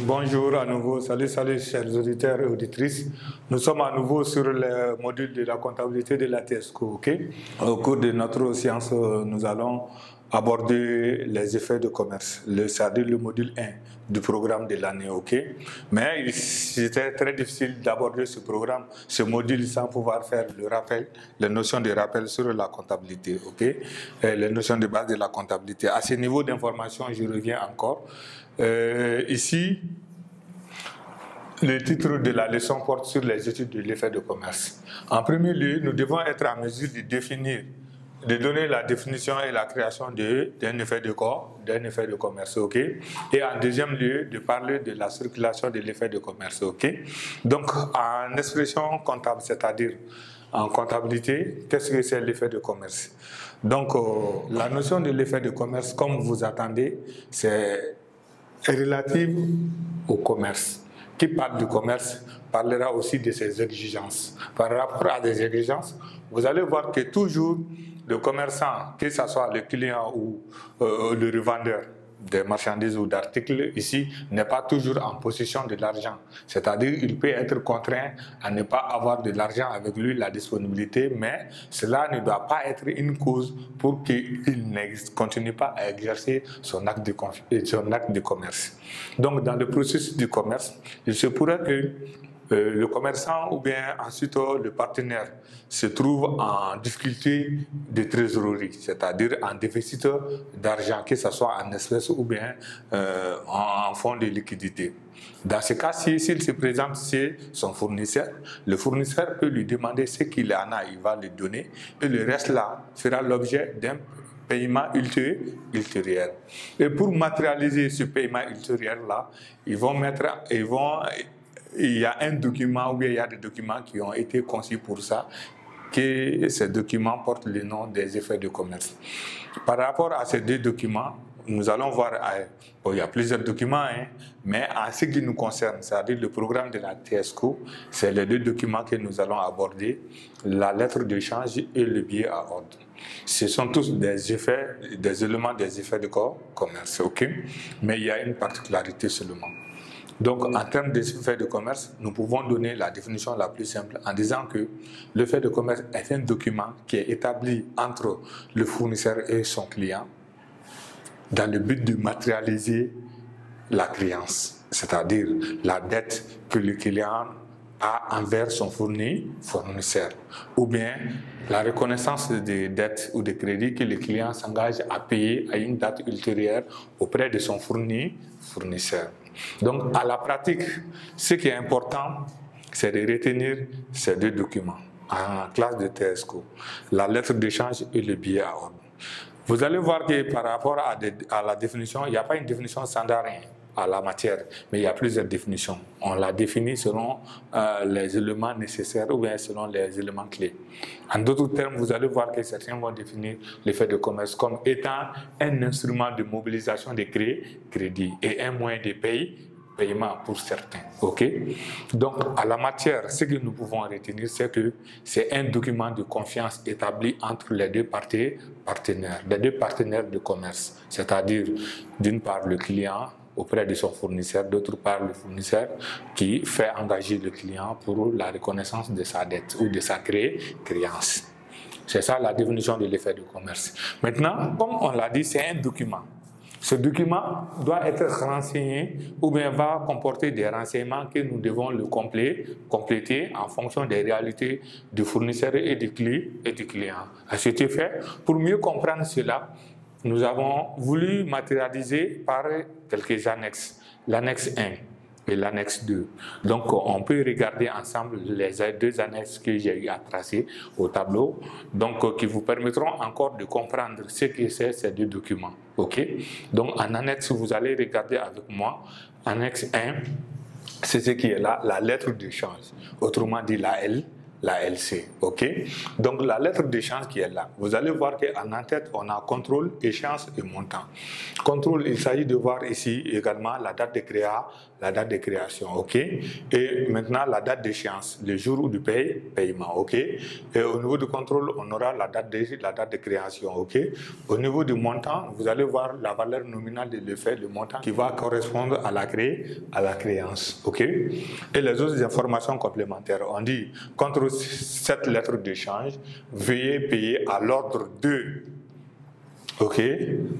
Bonjour à nouveau, salut chers auditeurs et auditrices. Nous sommes à nouveau sur le module de la comptabilité de la TSCO. Au cours de notre séance, nous allons aborder les effets de commerce, c'est-à-dire le module 1 du programme de l'année. Mais c'était très difficile d'aborder ce module sans pouvoir faire le rappel, les notions de rappel sur la comptabilité. Les notions de base de la comptabilité. À ce niveau d'information, je reviens encore. Ici, le titre de la leçon porte sur les études de l'effet de commerce. En premier lieu, nous devons être en mesure de donner la définition et la création d'un effet de commerce. Et en deuxième lieu, de parler de la circulation de l'effet de commerce. Donc, en expression comptable, c'est-à-dire en comptabilité, qu'est-ce que c'est l'effet de commerce? Donc, la notion de l'effet de commerce, comme vous attendez, c'est relative au commerce. Qui parle du commerce parlera aussi de ses exigences. Par rapport à des exigences, vous allez voir que toujours le commerçant, que ce soit le client ou le revendeur de marchandises ou d'articles, ici, n'est pas toujours en possession de l'argent. C'est-à-dire qu'il peut être contraint à ne pas avoir de l'argent avec lui, la disponibilité, mais cela ne doit pas être une cause pour qu'il ne continue pas à exercer son acte de commerce. Donc, dans le processus du commerce, il se pourrait que le commerçant ou bien ensuite le partenaire se trouve en difficulté de trésorerie, c'est-à-dire en déficit d'argent, que ce soit en espèces ou bien en fonds de liquidité. Dans ce cas-ci, s'il se présente chez son fournisseur, le fournisseur peut lui demander ce qu'il en a, il va lui donner, et le reste là fera l'objet d'un paiement ultérieur. Et pour matérialiser ce paiement ultérieur-là, il y a un document ou bien il y a des documents qui ont été conçus pour ça, que ces documents portent le nom des effets de commerce. Par rapport à ces deux documents, nous allons voir, il y a plusieurs documents, mais en ce qui nous concerne, c'est-à-dire le programme de la TSCO, c'est les deux documents que nous allons aborder, la lettre de change et le billet à ordre. Ce sont tous des éléments des effets de commerce, mais il y a une particularité seulement. Donc, en termes d'effet de commerce, nous pouvons donner la définition la plus simple en disant que l'effet de commerce est un document qui est établi entre le fournisseur et son client dans le but de matérialiser la créance, c'est-à-dire la dette que le client a envers son fournisseur, ou bien la reconnaissance des dettes ou des crédits que le client s'engage à payer à une date ultérieure auprès de son fournisseur. Donc, à la pratique, ce qui est important, c'est de retenir ces deux documents en classe de TSCO, la lettre d'échange et le billet à ordre. Vous allez voir que par rapport à la définition, il n'y a pas une définition standard à la matière, mais il y a plusieurs définitions. On la définit selon les éléments nécessaires ou bien selon les éléments clés. En d'autres termes, vous allez voir que certains vont définir l'effet de commerce comme étant un instrument de mobilisation des crédits et un moyen de paiement pour certains. Donc, à la matière, ce que nous pouvons retenir, c'est que c'est un document de confiance établi entre les deux partenaires de commerce, c'est-à-dire d'une part le client auprès de son fournisseur, d'autre part le fournisseur qui fait engager le client pour la reconnaissance de sa dette ou de sa créance. C'est ça la définition de l'effet de commerce. Maintenant, comme on l'a dit, c'est un document. Ce document doit être renseigné ou bien va comporter des renseignements que nous devons le compléter en fonction des réalités du fournisseur et du client. À cet effet, pour mieux comprendre cela, nous avons voulu matérialiser par quelques annexes, l'annexe 1 et l'annexe 2. Donc, on peut regarder ensemble les deux annexes que j'ai eu à tracer au tableau, donc qui vous permettront encore de comprendre ce que c'est ces deux documents. Donc, en annexe, vous allez regarder avec moi, annexe 1, c'est ce qui est là, la lettre de change, autrement dit la L, la LC. Ok? Donc la lettre d'échéance qui est là, vous allez voir qu'en en-tête, on a contrôle, échéance et montant. Contrôle, il s'agit de voir ici également la date de création. Ok? Et maintenant la date d'échéance, le jour du paiement. Ok? Et au niveau du contrôle, on aura la date de création. Ok? Au niveau du montant, vous allez voir la valeur nominale de l'effet, le montant qui va correspondre à la créance. Ok? Et les autres informations complémentaires, on dit contre cette lettre d'échange, veuillez payer à l'ordre de, ok,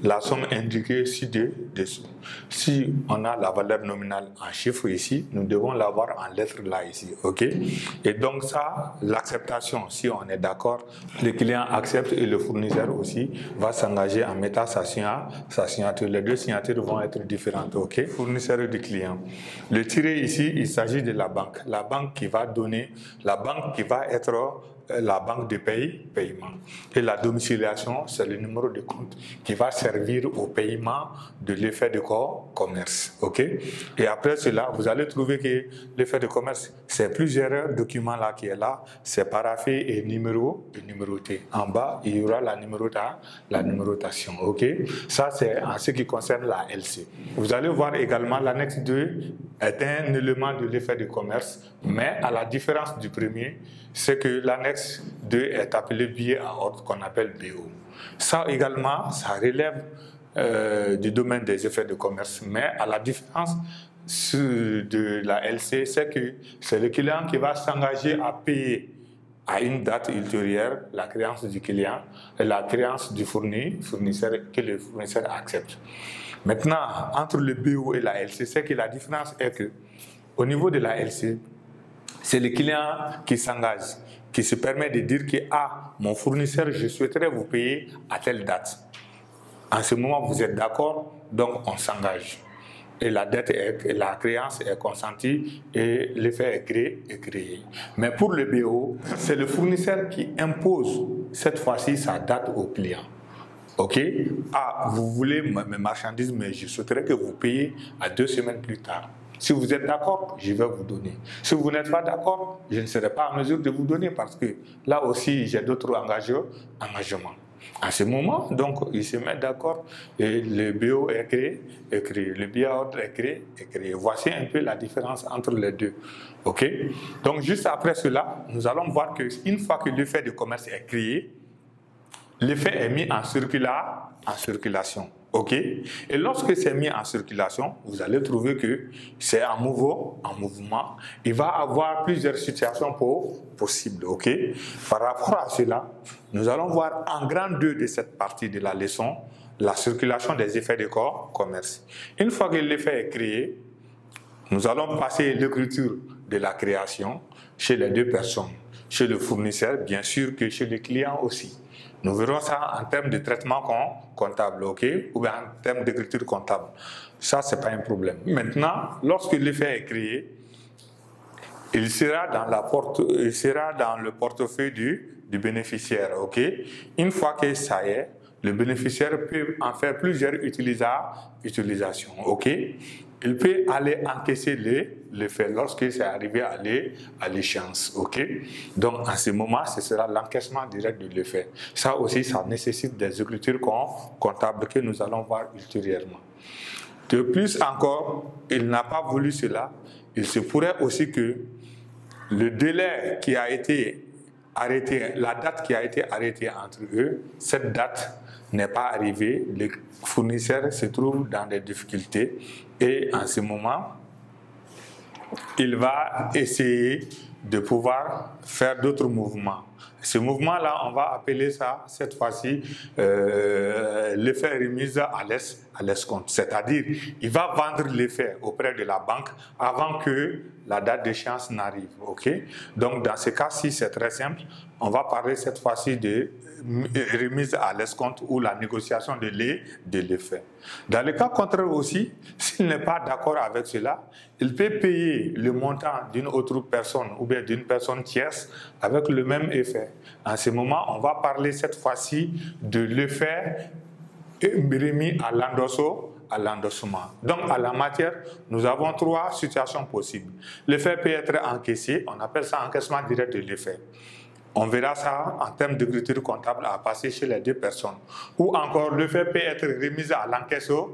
la somme indiquée ci-dessous. Si on a la valeur nominale en chiffres ici, nous devons l'avoir en lettres là ici, ok. Et donc ça, l'acceptation, si on est d'accord, le client accepte et le fournisseur aussi va s'engager en mettant sa signature. Les deux signatures vont être différentes, ok. Fournisseur du client. Le tiré ici, il s'agit de la banque qui va donner, la banque qui va être la banque de paiement. Et la domiciliation, c'est le numéro de compte qui va servir au paiement de l'effet de commerce. Okay? Et après cela, vous allez trouver que l'effet de commerce, c'est plusieurs documents là qui est là, c'est paraphé et numéroté. En bas, il y aura la numérotation. Okay? Ça, c'est en ce qui concerne la LC. Vous allez voir également l'annexe 2 est un élément de l'effet de commerce, mais à la différence du premier, c'est que l'annexe 2 est appelé billet à ordre qu'on appelle BO. Ça également, ça relève du domaine des effets de commerce, mais à la différence de la LC, c'est que c'est le client qui va s'engager à payer à une date ultérieure la créance du client et la créance du fournisseur que le fournisseur accepte. Maintenant, entre le BO et la LC, c'est que la différence est que au niveau de la LC, c'est le client qui s'engage, qui se permet de dire que mon fournisseur, je souhaiterais vous payer à telle date. En ce moment, vous êtes d'accord, donc on s'engage. Et la créance est consentie et l'effet est créé. Mais pour le BO, c'est le fournisseur qui impose cette fois-ci sa date au client. Ok? Vous voulez mes marchandises, mais je souhaiterais que vous payiez à 2 semaines plus tard. Si vous êtes d'accord, je vais vous donner. Si vous n'êtes pas d'accord, je ne serai pas en mesure de vous donner parce que là aussi, j'ai d'autres engagements. À ce moment, donc, ils se mettent d'accord et le BO est créé. Le billet à ordre est créé. Voici un peu la différence entre les deux. Ok? Donc, juste après cela, nous allons voir qu'une fois que l'effet de commerce est créé, l'effet est mis en circulation. Ok? Et lorsque c'est mis en circulation, vous allez trouver que c'est en mouvement. Il va y avoir plusieurs situations possibles. Ok? Par rapport à cela, nous allons voir en grand 2 de cette partie de la leçon la circulation des effets de commerce. Une fois que l'effet est créé, nous allons passer l'écriture de la création chez les deux personnes, chez le fournisseur, bien sûr que chez le client aussi. Nous verrons ça en termes de traitement comptable, ok, ou bien en termes d'écriture comptable. Ça, ce n'est pas un problème. Maintenant, lorsque l'effet est créé, il sera dans le portefeuille du bénéficiaire, ok. Une fois que ça y est, le bénéficiaire peut en faire plusieurs utilisations, ok. Il peut aller encaisser l'effet lorsque c'est arrivé à l'échéance, ok. Donc, en ce moment, ce sera l'encaissement direct de l'effet. Ça aussi, ça nécessite des écritures comptables que nous allons voir ultérieurement. De plus encore, il n'a pas voulu cela. Il se pourrait aussi que le délai qui a été arrêté, la date qui a été arrêtée entre eux, cette date n'est pas arrivée. Le fournisseur se trouve dans des difficultés et en ce moment, il va essayer de pouvoir faire d'autres mouvements. Ce mouvement-là, on va appeler ça, cette fois-ci, l'effet remise à l'escompte. C'est-à-dire, il va vendre l'effet auprès de la banque avant que la date d'échéance n'arrive. Okay? Donc, dans ce cas-ci, c'est très simple. On va parler cette fois-ci de remise à l'escompte ou la négociation de l'effet. Dans le cas contraire aussi, s'il n'est pas d'accord avec cela, il peut payer le montant d'une autre personne ou bien d'une personne tierce avec le même effet. En ce moment, on va parler cette fois-ci de l'effet remis à à l'endossement. Donc, à la matière, nous avons trois situations possibles. L'effet peut être encaissé, on appelle ça encaissement direct de l'effet. On verra ça en termes d'écriture comptable à passer chez les deux personnes. Ou encore, l'effet peut être remis à l'encaissement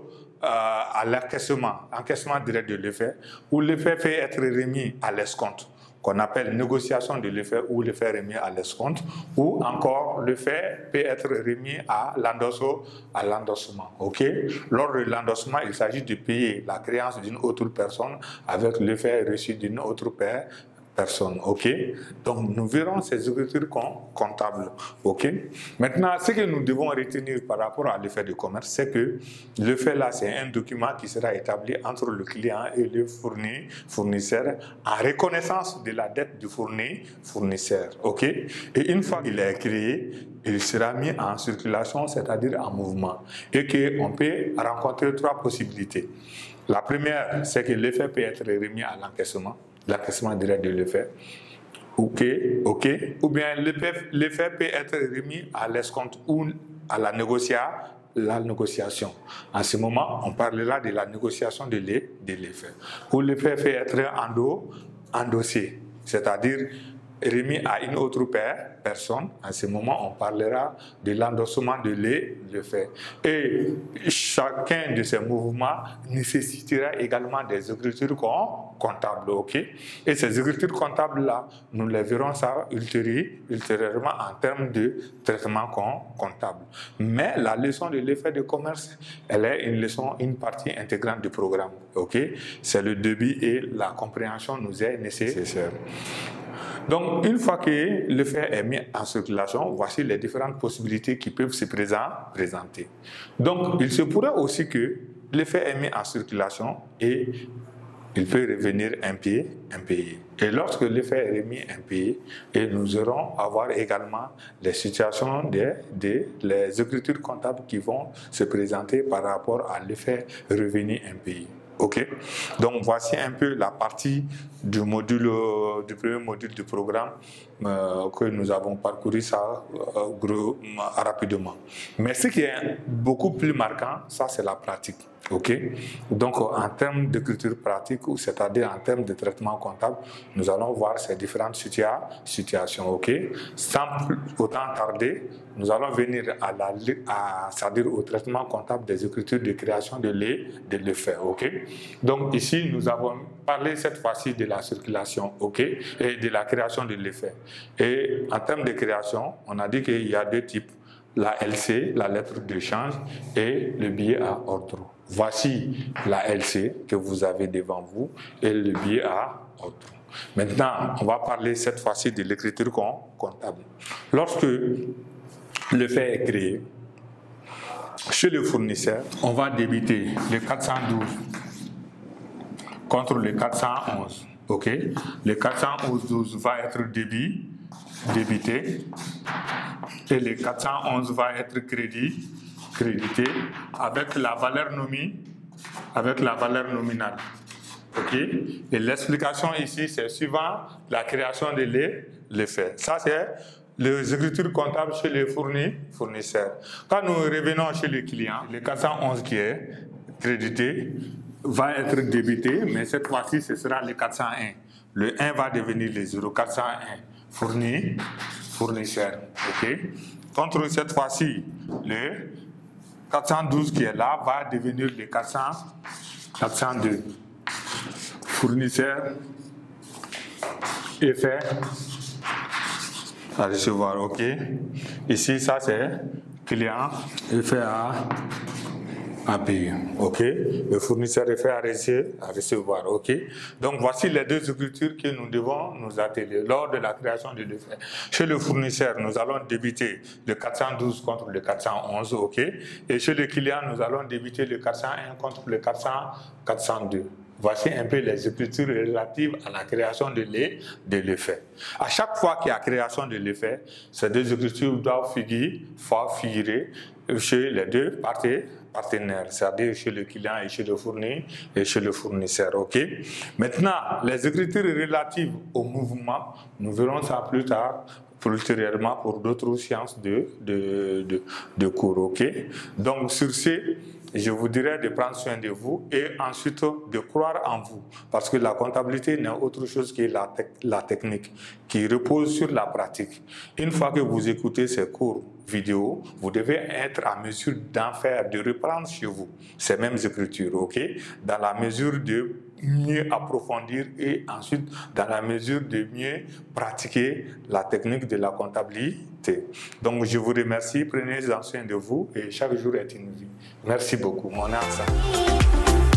direct de l'effet, ou l'effet peut être remis à l'escompte, qu'on appelle négociation de l'effet ou l'effet remis à l'escompte, ou encore l'effet peut être remis à l'endossement. Ok? Lors de l'endossement, il s'agit de payer la créance d'une autre personne avec l'effet reçu d'une autre personne. Ok, donc nous verrons ces écritures comptables. Ok, maintenant ce que nous devons retenir par rapport à l'effet de commerce, c'est que l'effet là, c'est un document qui sera établi entre le client et le fournisseur en reconnaissance de la dette du fournisseur. Ok, et une fois qu'il est créé, il sera mis en circulation, c'est-à-dire en mouvement, et qu'on peut rencontrer trois possibilités. La première, c'est que l'effet peut être remis à l'encaissement direct de l'effet. Ok. Ou bien l'effet peut être remis à l'escompte ou à la négociation. En ce moment, on parlera de la négociation de l'effet. Ou l'effet peut être endossé, c'est-à-dire remis à une autre personne. En ce moment, on parlera de l'endossement de l'effet. Et chacun de ces mouvements nécessitera également des écritures comptables. Okay? Et ces écritures comptables-là, nous les verrons ça ultérieurement en termes de traitement comptable. Mais la leçon de l'effet de commerce, elle est une partie intégrante du programme. Okay? C'est le début et la compréhension nous est nécessaire. Donc, une fois que l'effet est mis en circulation, voici les différentes possibilités qui peuvent se présenter. Donc, il se pourrait aussi que l'effet est mis en circulation et il peut revenir impayé. Et lorsque l'effet est remis impayé, et nous aurons à voir également les situations les écritures comptables qui vont se présenter par rapport à l'effet revenu impayé. Ok, donc voici un peu la partie du premier module du programme que nous avons parcouru ça rapidement. Mais ce qui est beaucoup plus marquant, ça c'est la pratique. Ok, donc en termes d'écriture pratique, c'est-à-dire en termes de traitement comptable, nous allons voir ces différentes situations. Ok, sans plus autant tarder, nous allons venir c'est-à-dire au traitement comptable des écritures de création de l'effet. Ok, donc ici nous avons parlé cette fois-ci de la circulation, ok, et de la création de l'effet. Et en termes de création, on a dit qu'il y a deux types: la LC, la lettre de change, et le billet à ordre. Voici la LC que vous avez devant vous et le billet à ordre. Maintenant, on va parler cette fois-ci de l'écriture comptable. Lorsque l'effet est créé, chez le fournisseur, on va débiter le 412 contre le 411. Ok, le 411 va être débité et le 411 va être crédité avec la valeur nominale. Ok, et l'explication ici, c'est suivant la création de l'effet. Ça, c'est les écritures comptables chez les fournisseurs. Quand nous revenons chez le client, le 411 qui est crédité va être débité, mais cette fois-ci, ce sera le 401. Le 1 va devenir le 0401, fournisseur. Ok. Contre cette fois-ci, le 412 qui est là va devenir le 402. Fournisseur, effet à recevoir. Ok. Ici, ça c'est client, effet à payer. Ok. Le fournisseur effet à recevoir. Ok. Donc voici les deux écritures que nous devons nous atteler lors de la création de l'effet. Chez le fournisseur, nous allons débiter le 412 contre le 411. Ok. Et chez le client, nous allons débiter le 401 contre le 402. Voici un peu les écritures relatives à la création de l'effet. À chaque fois qu'il y a création de l'effet, ces deux écritures doivent figurer chez les deux partenaires, c'est-à-dire chez le client et chez le fournisseur. Ok. Maintenant, les écritures relatives au mouvement, nous verrons ça plus tard, ultérieurement pour d'autres sciences de cours. Ok. Donc sur ce, je vous dirais de prendre soin de vous et ensuite de croire en vous. Parce que la comptabilité n'est autre chose que la technique qui repose sur la pratique. Une fois que vous écoutez ces cours vidéo, vous devez être en mesure d'en faire, de reprendre chez vous ces mêmes écritures, ok? Dans la mesure de mieux approfondir et ensuite dans la mesure de mieux pratiquer la technique de la comptabilité. Donc je vous remercie, prenez soin de vous et chaque jour est une vie. Merci beaucoup, mon âme.